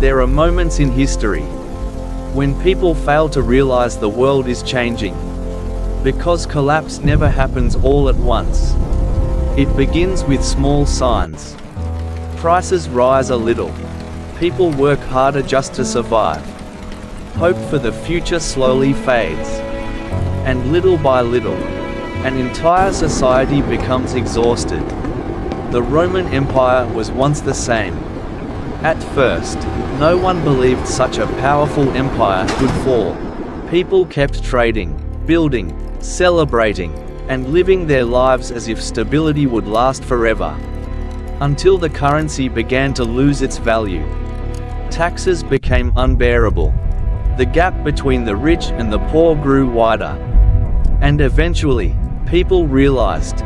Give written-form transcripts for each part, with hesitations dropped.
There are moments in history when people fail to realize the world is changing. Because collapse never happens all at once. It begins with small signs. Prices rise a little. People work harder just to survive. Hope for the future slowly fades. And little by little, an entire society becomes exhausted. The Roman Empire was once the same. At first, no one believed such a powerful empire could fall. People kept trading, building, celebrating, and living their lives as if stability would last forever. Until the currency began to lose its value. Taxes became unbearable. The gap between the rich and the poor grew wider. And eventually, people realized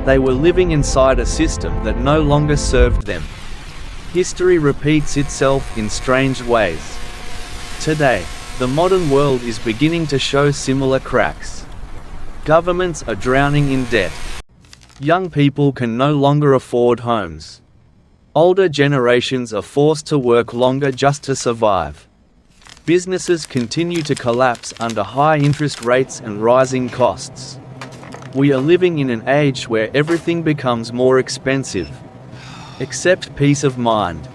they were living inside a system that no longer served them. History repeats itself in strange ways. Today, the modern world is beginning to show similar cracks. Governments are drowning in debt. Young people can no longer afford homes. Older generations are forced to work longer just to survive. Businesses continue to collapse under high interest rates and rising costs. We are living in an age where everything becomes more expensive. Except peace of mind.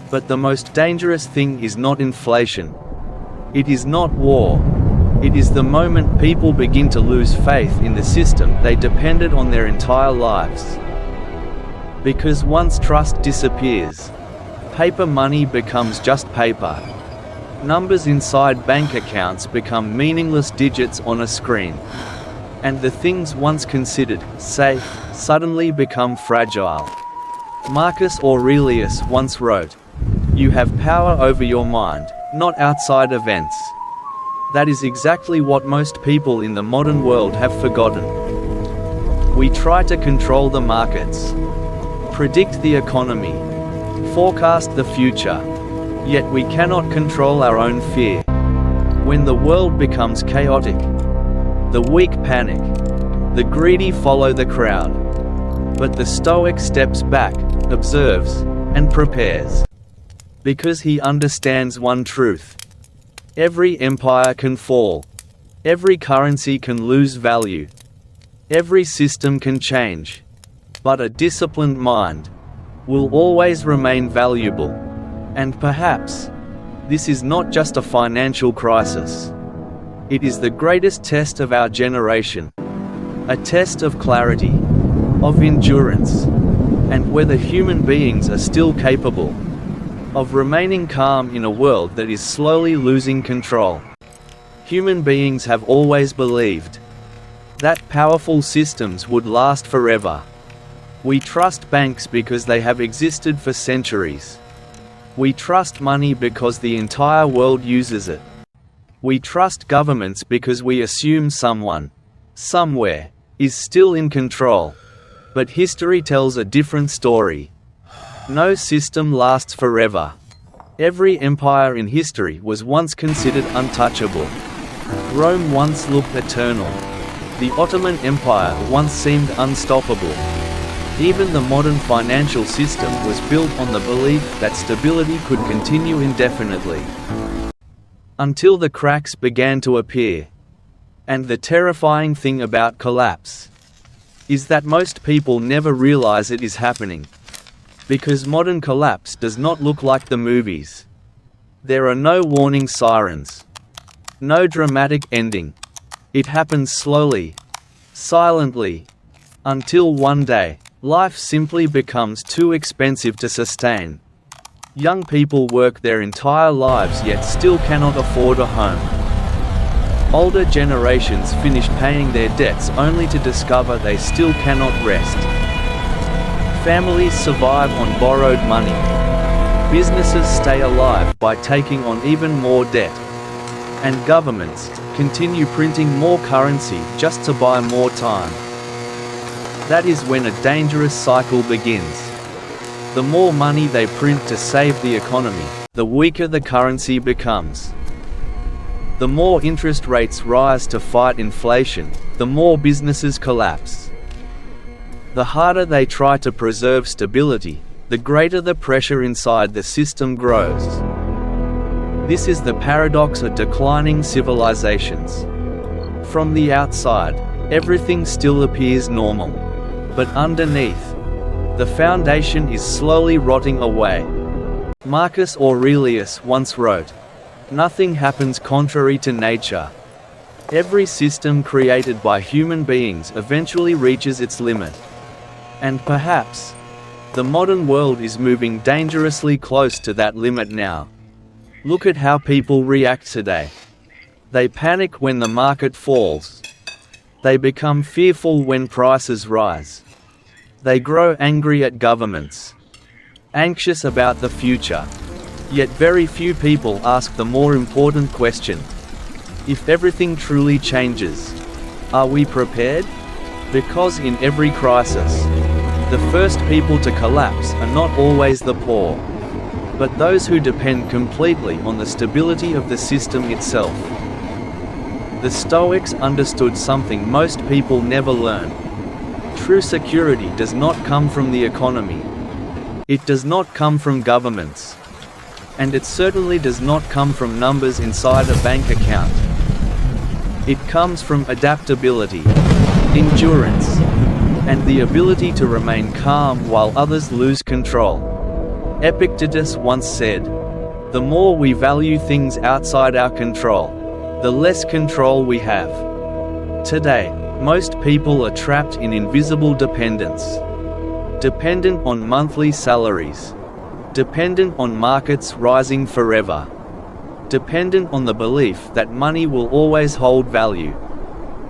But the most dangerous thing is not inflation. It is not war. It is the moment people begin to lose faith in the system they depended on their entire lives. Because once trust disappears, paper money becomes just paper. Numbers inside bank accounts become meaningless digits on a screen. And the things once considered safe suddenly become fragile. Marcus Aurelius once wrote, "You have power over your mind, not outside events." That is exactly what most people in the modern world have forgotten. We try to control the markets, predict the economy, forecast the future, yet we cannot control our own fear. When the world becomes chaotic, the weak panic, the greedy follow the crowd. But the Stoic steps back, observes, and prepares. Because he understands one truth. Every empire can fall. Every currency can lose value. Every system can change. But a disciplined mind will always remain valuable. And perhaps, this is not just a financial crisis. It is the greatest test of our generation. A test of clarity, of endurance, and whether human beings are still capable of remaining calm in a world that is slowly losing control. Human beings have always believed that powerful systems would last forever. We trust banks because they have existed for centuries. We trust money because the entire world uses it. We trust governments because we assume someone, somewhere, is still in control. But history tells a different story. No system lasts forever. Every empire in history was once considered untouchable. Rome once looked eternal. The Ottoman Empire once seemed unstoppable. Even the modern financial system was built on the belief that stability could continue indefinitely. Until the cracks began to appear. And the terrifying thing about collapse is that most people never realize it is happening. Because modern collapse does not look like the movies. There are no warning sirens. No dramatic ending. It happens slowly, silently, until one day, life simply becomes too expensive to sustain. Young people work their entire lives yet still cannot afford a home. Older generations finish paying their debts only to discover they still cannot rest. Families survive on borrowed money. Businesses stay alive by taking on even more debt. And governments continue printing more currency just to buy more time. That is when a dangerous cycle begins. The more money they print to save the economy, the weaker the currency becomes. The more interest rates rise to fight inflation, the more businesses collapse. The harder they try to preserve stability, the greater the pressure inside the system grows. This is the paradox of declining civilizations. From the outside, everything still appears normal. But underneath, the foundation is slowly rotting away. Marcus Aurelius once wrote, "Nothing happens contrary to nature. Every system created by human beings eventually reaches its limit." And perhaps, the modern world is moving dangerously close to that limit now. Look at how people react today. They panic when the market falls. They become fearful when prices rise. They grow angry at governments, anxious about the future. Yet very few people ask the more important question. If everything truly changes, are we prepared? Because in every crisis, the first people to collapse are not always the poor, but those who depend completely on the stability of the system itself. The Stoics understood something most people never learn. True security does not come from the economy. It does not come from governments. And it certainly does not come from numbers inside a bank account. It comes from adaptability, endurance, and the ability to remain calm while others lose control. Epictetus once said, "The more we value things outside our control, the less control we have." Today, most people are trapped in invisible dependence. Dependent on monthly salaries. Dependent on markets rising forever. Dependent on the belief that money will always hold value.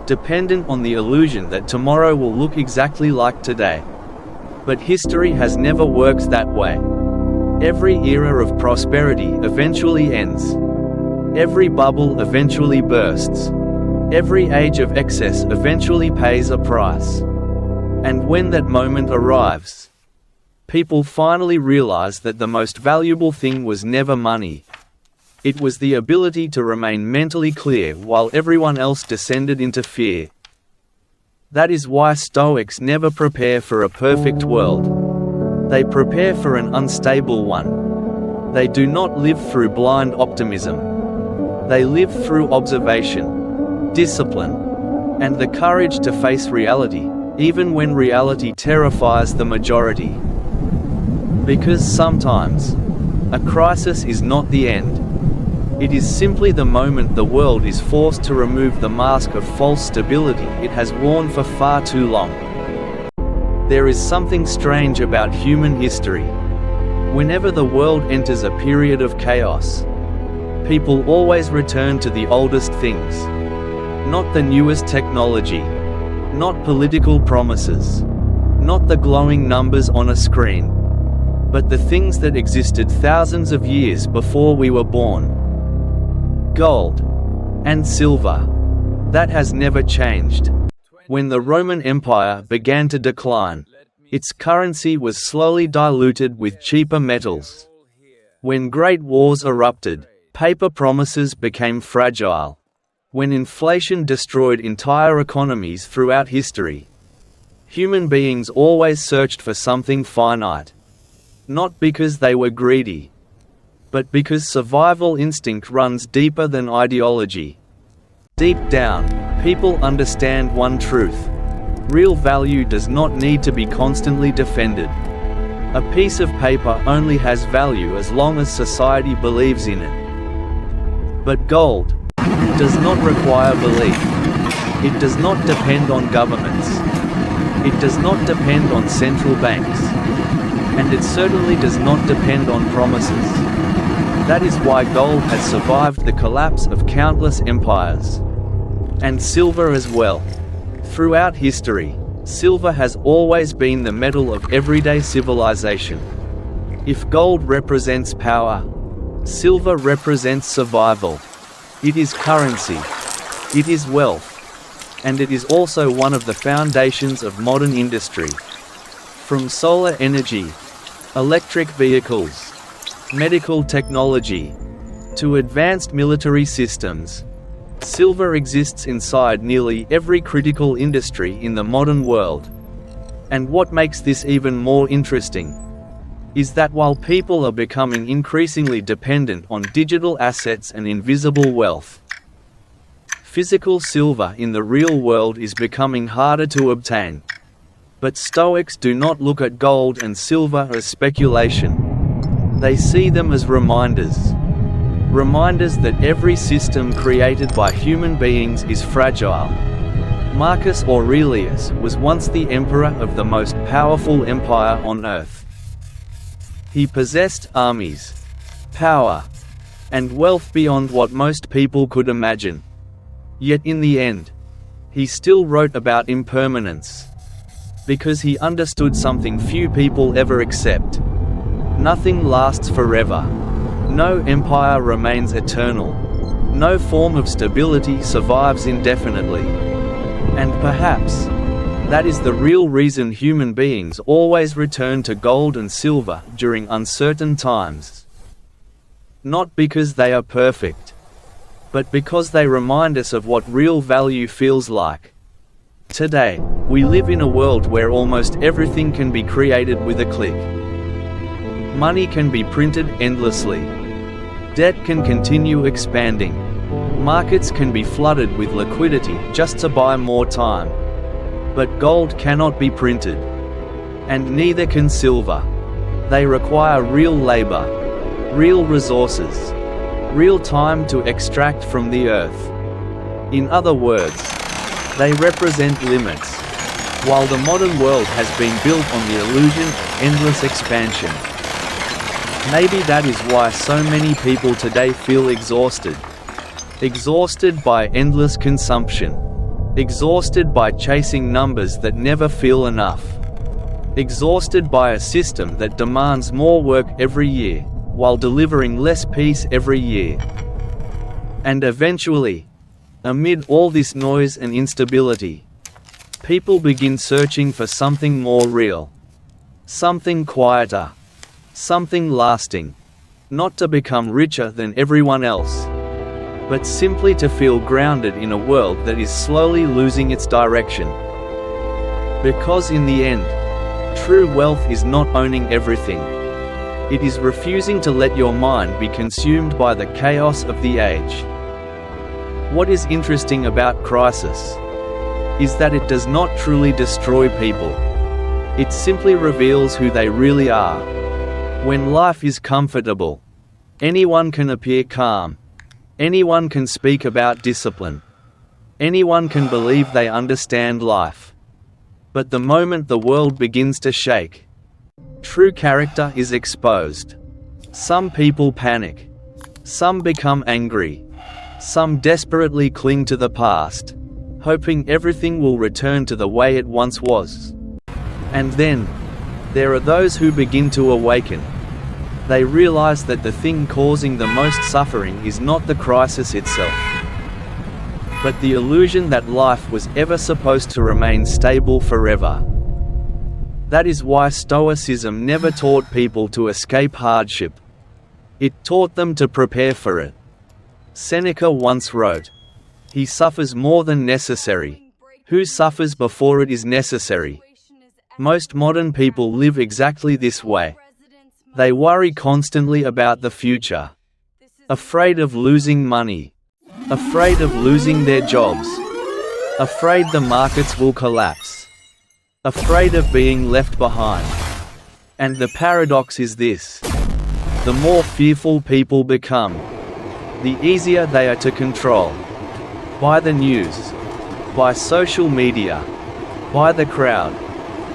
Dependent on the illusion that tomorrow will look exactly like today. But history has never worked that way. Every era of prosperity eventually ends. Every bubble eventually bursts. Every age of excess eventually pays a price. And when that moment arrives, people finally realize that the most valuable thing was never money. It was the ability to remain mentally clear while everyone else descended into fear. That is why Stoics never prepare for a perfect world. They prepare for an unstable one. They do not live through blind optimism. They live through observation, discipline, and the courage to face reality, even when reality terrifies the majority. Because sometimes, a crisis is not the end. It is simply the moment the world is forced to remove the mask of false stability it has worn for far too long. There is something strange about human history. Whenever the world enters a period of chaos, people always return to the oldest things. Not the newest technology. Not political promises. Not the glowing numbers on a screen. But the things that existed thousands of years before we were born. Gold and silver. That has never changed. When the Roman Empire began to decline, its currency was slowly diluted with cheaper metals. When great wars erupted, paper promises became fragile. When inflation destroyed entire economies throughout history, human beings always searched for something finite. Not because they were greedy, but because survival instinct runs deeper than ideology. Deep down, people understand one truth. Real value does not need to be constantly defended. A piece of paper only has value as long as society believes in it. But gold does not require belief. It does not depend on governments. It does not depend on central banks. And it certainly does not depend on promises. That is why gold has survived the collapse of countless empires. And silver as well. Throughout history, silver has always been the metal of everyday civilization. If gold represents power, silver represents survival. It is currency. It is wealth. And it is also one of the foundations of modern industry. From solar energy, electric vehicles, medical technology, to advanced military systems, silver exists inside nearly every critical industry in the modern world. And what makes this even more interesting is that while people are becoming increasingly dependent on digital assets and invisible wealth, physical silver in the real world is becoming harder to obtain. But Stoics do not look at gold and silver as speculation. They see them as reminders. Reminders that every system created by human beings is fragile. Marcus Aurelius was once the emperor of the most powerful empire on earth. He possessed armies, power, and wealth beyond what most people could imagine. Yet in the end, he still wrote about impermanence, because he understood something few people ever accept. Nothing lasts forever. No empire remains eternal. No form of stability survives indefinitely. And perhaps, that is the real reason human beings always return to gold and silver during uncertain times. Not because they are perfect, but because they remind us of what real value feels like. Today, we live in a world where almost everything can be created with a click. Money can be printed endlessly. Debt can continue expanding. Markets can be flooded with liquidity just to buy more time. But gold cannot be printed. And neither can silver. They require real labor, real resources, real time to extract from the earth. In other words, they represent limits, while the modern world has been built on the illusion of endless expansion. Maybe that is why so many people today feel exhausted. Exhausted by endless consumption. Exhausted by chasing numbers that never feel enough. Exhausted by a system that demands more work every year, while delivering less peace every year. And eventually, amid all this noise and instability, people begin searching for something more real. Something quieter. Something lasting. Not to become richer than everyone else, but simply to feel grounded in a world that is slowly losing its direction. Because in the end, true wealth is not owning everything. It is refusing to let your mind be consumed by the chaos of the age. What is interesting about crisis is that it does not truly destroy people. It simply reveals who they really are. When life is comfortable, anyone can appear calm. Anyone can speak about discipline. Anyone can believe they understand life. But the moment the world begins to shake, true character is exposed. Some people panic. Some become angry. Some desperately cling to the past, hoping everything will return to the way it once was. And then, there are those who begin to awaken. They realize that the thing causing the most suffering is not the crisis itself, but the illusion that life was ever supposed to remain stable forever. That is why Stoicism never taught people to escape hardship. It taught them to prepare for it. Seneca once wrote, "He suffers more than necessary. Who suffers before it is necessary?" Most modern people live exactly this way. They worry constantly about the future. Afraid of losing money. Afraid of losing their jobs. Afraid the markets will collapse. Afraid of being left behind. And the paradox is this: the more fearful people become, the easier they are to control. By the news. By social media. By the crowd.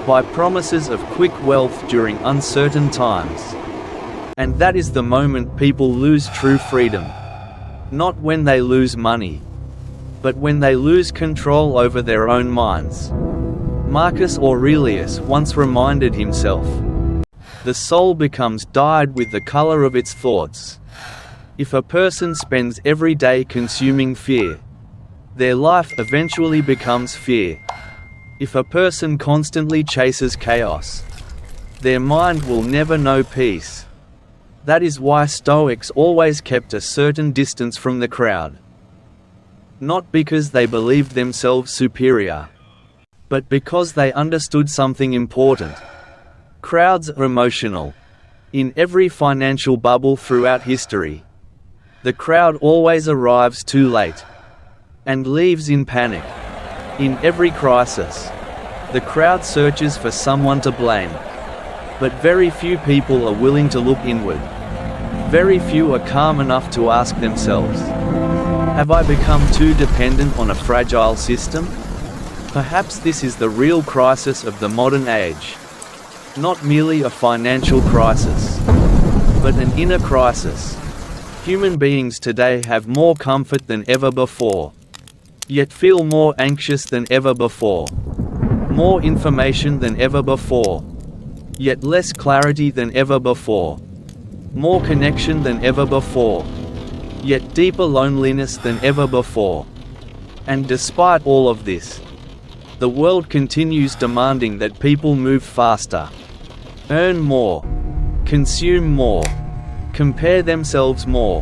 By promises of quick wealth during uncertain times. And that is the moment people lose true freedom. Not when they lose money, but when they lose control over their own minds. Marcus Aurelius once reminded himself, "The soul becomes dyed with the color of its thoughts." If a person spends every day consuming fear, their life eventually becomes fear. If a person constantly chases chaos, their mind will never know peace. That is why Stoics always kept a certain distance from the crowd. Not because they believed themselves superior, but because they understood something important. Crowds are emotional. In every financial bubble throughout history, the crowd always arrives too late and leaves in panic. In every crisis, the crowd searches for someone to blame. But very few people are willing to look inward. Very few are calm enough to ask themselves, have I become too dependent on a fragile system? Perhaps this is the real crisis of the modern age. Not merely a financial crisis, but an inner crisis. Human beings today have more comfort than ever before, yet feel more anxious than ever before. More information than ever before, yet less clarity than ever before. More connection than ever before, yet deeper loneliness than ever before. And despite all of this, the world continues demanding that people move faster, earn more, consume more, compare themselves more,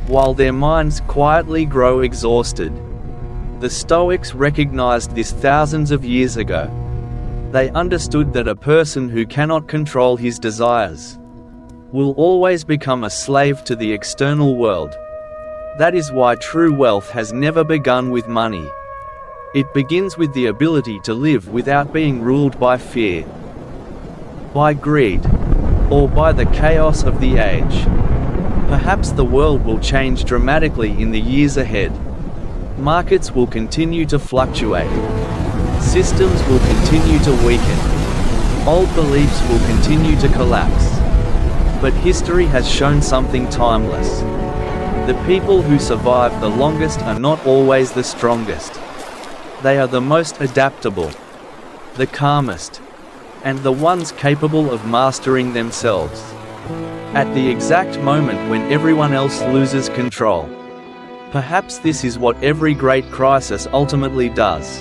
while their minds quietly grow exhausted. The Stoics recognized this thousands of years ago. They understood that a person who cannot control his desires will always become a slave to the external world. That is why true wealth has never begun with money. It begins with the ability to live without being ruled by fear, by greed, or by the chaos of the age. Perhaps the world will change dramatically in the years ahead. Markets will continue to fluctuate. Systems will continue to weaken. Old beliefs will continue to collapse. But history has shown something timeless. The people who survive the longest are not always the strongest. They are the most adaptable, the calmest, and the ones capable of mastering themselves. At the exact moment when everyone else loses control. Perhaps this is what every great crisis ultimately does.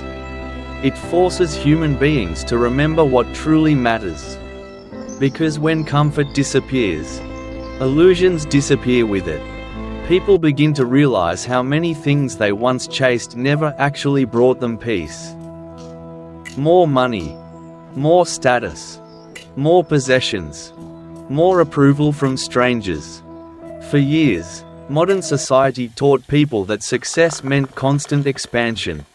It forces human beings to remember what truly matters. Because when comfort disappears, illusions disappear with it. People begin to realize how many things they once chased never actually brought them peace. More money, more status, more possessions, more approval from strangers. For years, modern society taught people that success meant constant expansion.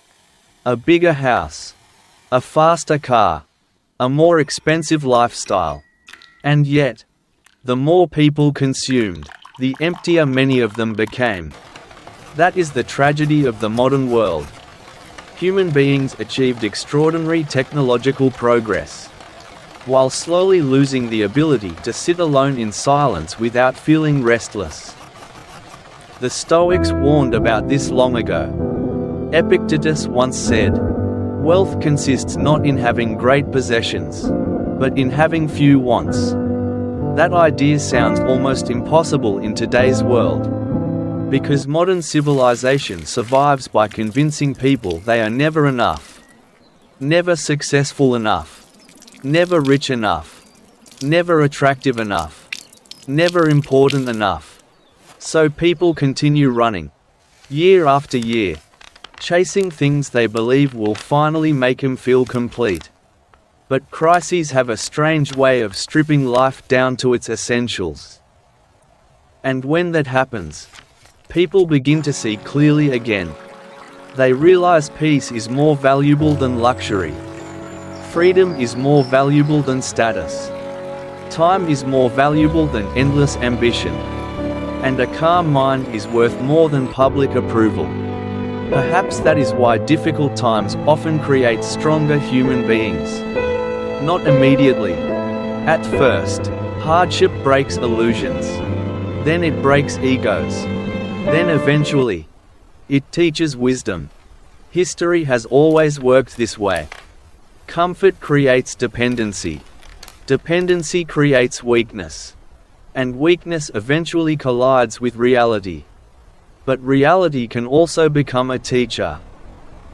A bigger house, a faster car, a more expensive lifestyle. And yet, the more people consumed, the emptier many of them became. That is the tragedy of the modern world. Human beings achieved extraordinary technological progress, while slowly losing the ability to sit alone in silence without feeling restless. The Stoics warned about this long ago. Epictetus once said, "Wealth consists not in having great possessions, but in having few wants." That idea sounds almost impossible in today's world, because modern civilization survives by convincing people they are never enough, never successful enough, never rich enough, never attractive enough, never important enough. So people continue running, year after year, chasing things they believe will finally make them feel complete. But crises have a strange way of stripping life down to its essentials. And when that happens, people begin to see clearly again. They realize peace is more valuable than luxury. Freedom is more valuable than status. Time is more valuable than endless ambition. And a calm mind is worth more than public approval. Perhaps that is why difficult times often create stronger human beings. Not immediately. At first, hardship breaks illusions. Then it breaks egos. Then eventually, it teaches wisdom. History has always worked this way. Comfort creates dependency. Dependency creates weakness. And weakness eventually collides with reality. But reality can also become a teacher.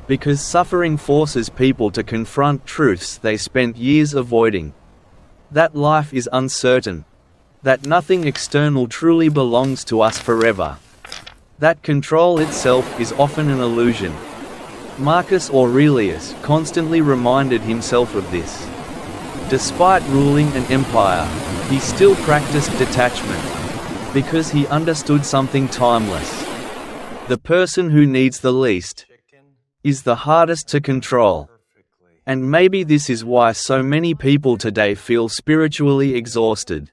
Because suffering forces people to confront truths they spent years avoiding. That life is uncertain. That nothing external truly belongs to us forever. That control itself is often an illusion. Marcus Aurelius constantly reminded himself of this. Despite ruling an empire, He still practiced detachment, because he understood something timeless. The person who needs the least is the hardest to control. And maybe this is why so many people today feel spiritually exhausted.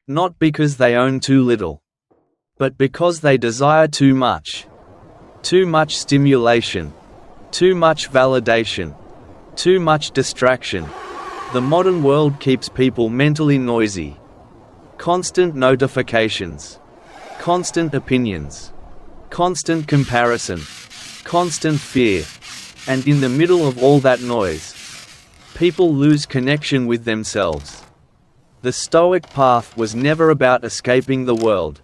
Not because they own too little, but because they desire too much. Too much stimulation, too much validation, too much distraction. The modern world keeps people mentally noisy. Constant notifications, constant opinions, constant comparison, constant fear. And in the middle of all that noise, people lose connection with themselves. The Stoic path was never about escaping the world.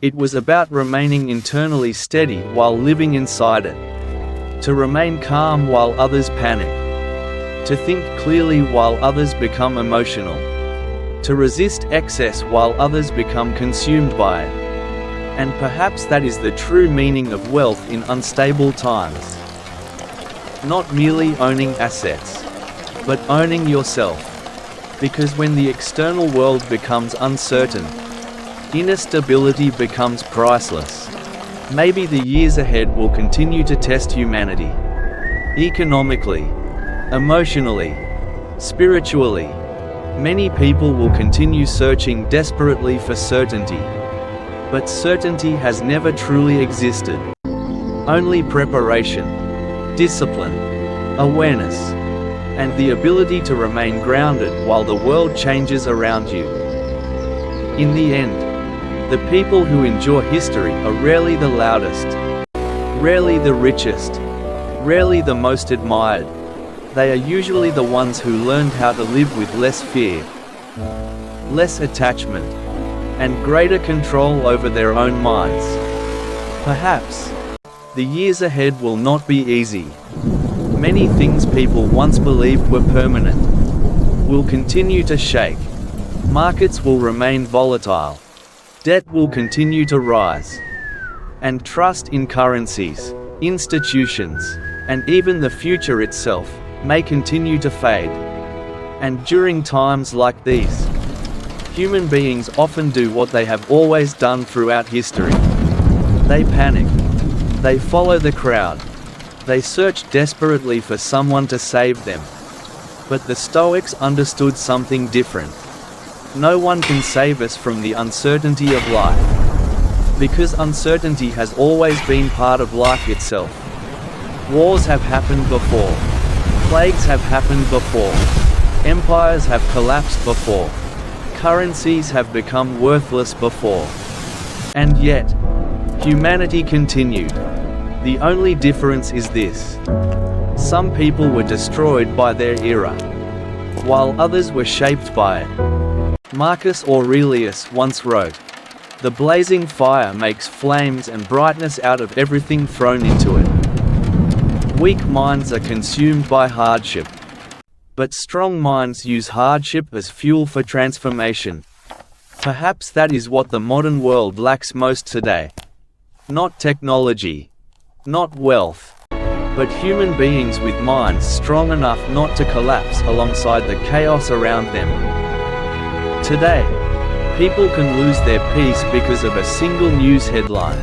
It was about remaining internally steady while living inside it. To remain calm while others panic. To think clearly while others become emotional. To resist excess while others become consumed by it. And perhaps that is the true meaning of wealth in unstable times. Not merely owning assets, but owning yourself. Because when the external world becomes uncertain, inner stability becomes priceless. Maybe the years ahead will continue to test humanity. Economically, emotionally, spiritually. Many people will continue searching desperately for certainty. But certainty has never truly existed. Only preparation, discipline, awareness, and the ability to remain grounded while the world changes around you. In the end, the people who endure history are rarely the loudest, rarely the richest, rarely the most admired. They are usually the ones who learned how to live with less fear, less attachment, and greater control over their own minds. Perhaps the years ahead will not be easy. Many things people once believed were permanent will continue to shake. Markets will remain volatile. Debt will continue to rise. And trust in currencies, institutions, and even the future itself may continue to fade. And during times like these, human beings often do what they have always done throughout history. They panic. They follow the crowd. They search desperately for someone to save them. But the Stoics understood something different. No one can save us from the uncertainty of life. Because uncertainty has always been part of life itself. Wars have happened before. Plagues have happened before. Empires have collapsed before. Currencies have become worthless before. And yet, humanity continued. The only difference is this. Some people were destroyed by their era, while others were shaped by it. Marcus Aurelius once wrote, "The blazing fire makes flames and brightness out of everything thrown into it." Weak minds are consumed by hardship. But strong minds use hardship as fuel for transformation. Perhaps that is what the modern world lacks most today. Not technology, not wealth, but human beings with minds strong enough not to collapse alongside the chaos around them. Today, people can lose their peace because of a single news headline.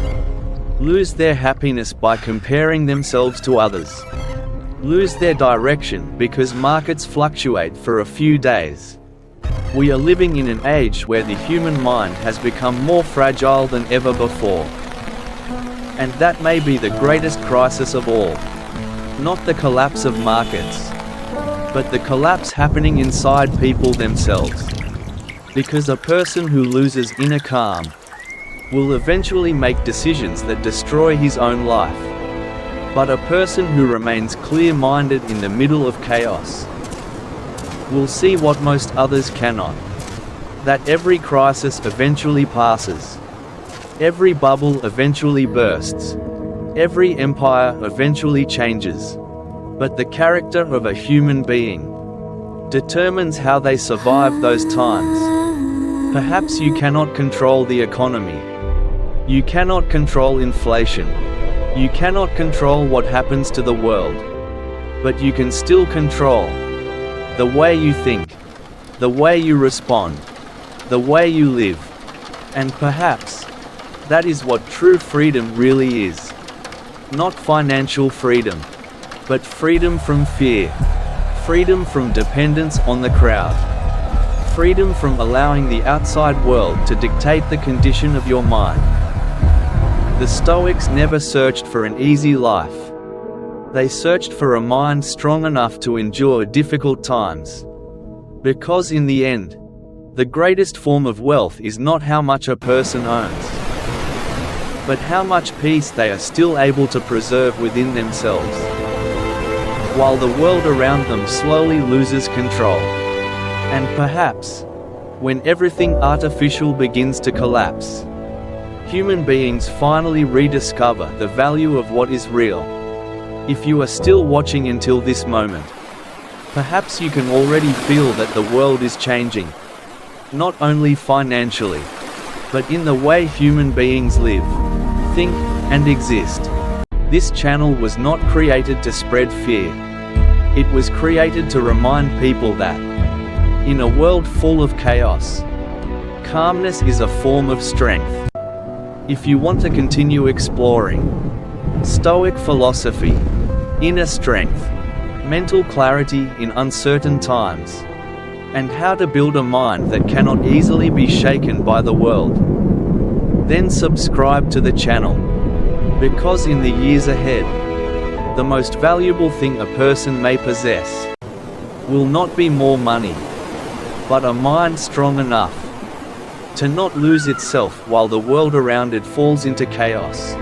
Lose their happiness by comparing themselves to others. Lose their direction because markets fluctuate for a few days. We are living in an age where the human mind has become more fragile than ever before. And that may be the greatest crisis of all. Not the collapse of markets, but the collapse happening inside people themselves. Because a person who loses inner calm will eventually make decisions that destroy his own life. But a person who remains clear-minded in the middle of chaos will see what most others cannot. That every crisis eventually passes. Every bubble eventually bursts. Every empire eventually changes. But the character of a human being determines how they survive those times. Perhaps you cannot control the economy. You cannot control inflation. You cannot control what happens to the world. But you can still control the way you think, the way you respond, the way you live. And perhaps, that is what true freedom really is. Not financial freedom, but freedom from fear. Freedom from dependence on the crowd. Freedom from allowing the outside world to dictate the condition of your mind. The Stoics never searched for an easy life. They searched for a mind strong enough to endure difficult times. Because in the end, the greatest form of wealth is not how much a person owns, but how much peace they are still able to preserve within themselves, while the world around them slowly loses control. And perhaps, when everything artificial begins to collapse, human beings finally rediscover the value of what is real. If you are still watching until this moment, perhaps you can already feel that the world is changing, not only financially, but in the way human beings live, think, and exist. This channel was not created to spread fear. It was created to remind people that, in a world full of chaos, calmness is a form of strength. If you want to continue exploring Stoic philosophy, inner strength, mental clarity in uncertain times, and how to build a mind that cannot easily be shaken by the world, then subscribe to the channel, because in the years ahead, the most valuable thing a person may possess will not be more money, but a mind strong enough to not lose itself while the world around it falls into chaos.